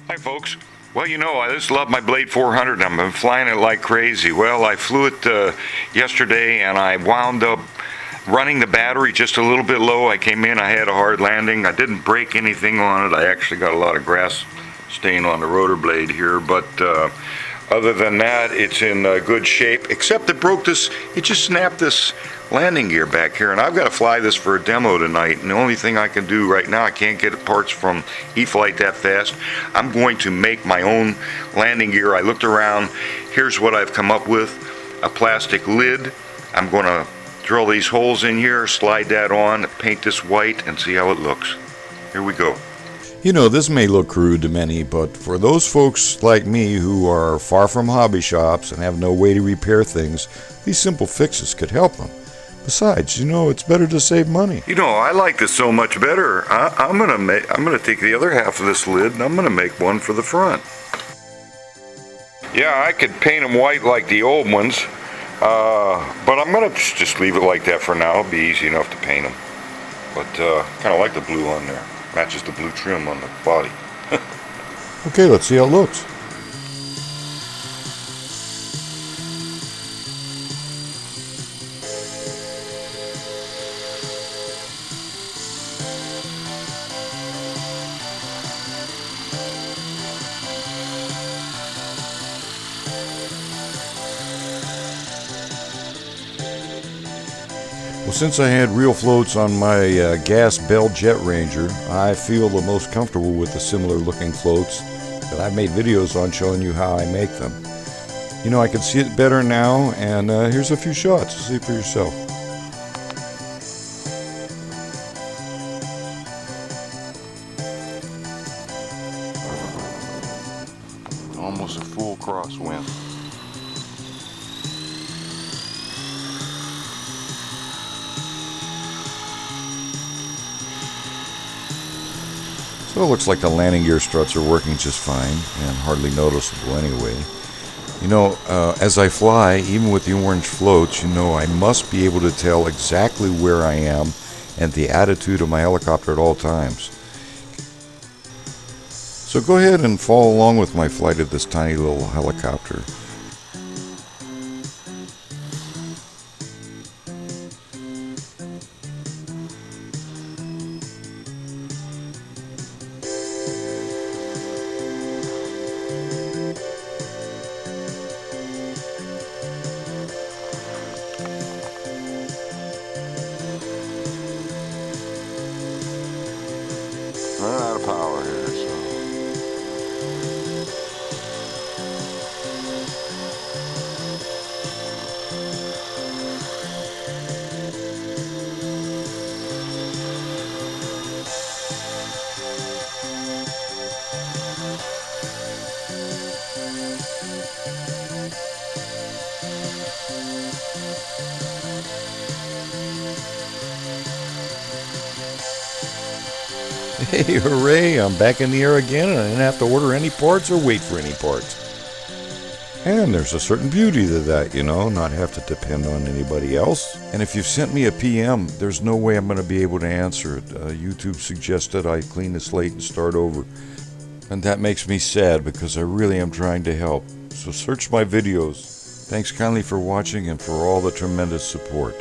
Hi folks. Well, you know, I just love my Blade 400. I've been flying it like crazy. Well, I flew it yesterday and I wound up running the battery just a little bit low. I came in, I had a hard landing. I didn't break anything on it. I actually got a lot of grass stain on the rotor blade here, but other than that, it's in good shape, except it just snapped this landing gear back here, and I've got to fly this for a demo tonight, and the only thing I can do right now, I can't get parts from E-Flite that fast. I'm going to make my own landing gear. I looked around. Here's what I've come up with: a plastic lid. I'm going to drill these holes in here, slide that on, paint this white, and see how it looks. Here we go. You know, this may look crude to many, but for those folks like me who are far from hobby shops and have no way to repair things, these simple fixes could help them. Besides, you know, it's better to save money. You know, I like this so much better. I'm gonna take the other half of this lid and I'm gonna make one for the front. Yeah, I could paint them white like the old ones, but I'm gonna just leave it like that for now. It'll be easy enough to paint them. But kind of like the blue on there. Matches the blue trim on the body. Okay, let's see how it looks. Well, since I had real floats on my gas Bell Jet Ranger, I feel the most comfortable with the similar looking floats that I've made videos on showing you how I make them. You know, I can see it better now, and here's a few shots to see for yourself. Almost a full crosswind. So it looks like the landing gear struts are working just fine and hardly noticeable anyway. You know, as I fly, even with the orange floats, you know, I must be able to tell exactly where I am and the attitude of my helicopter at all times. So go ahead and follow along with my flight of this tiny little helicopter. Running out of power here, so. Hey, hooray, I'm back in the air again and I didn't have to order any parts or wait for any parts. And there's a certain beauty to that, you know, not have to depend on anybody else. And if you've sent me a PM, there's no way I'm going to be able to answer it. YouTube suggested I clean the slate and start over. And that makes me sad because I really am trying to help. So search my videos. Thanks kindly for watching and for all the tremendous support.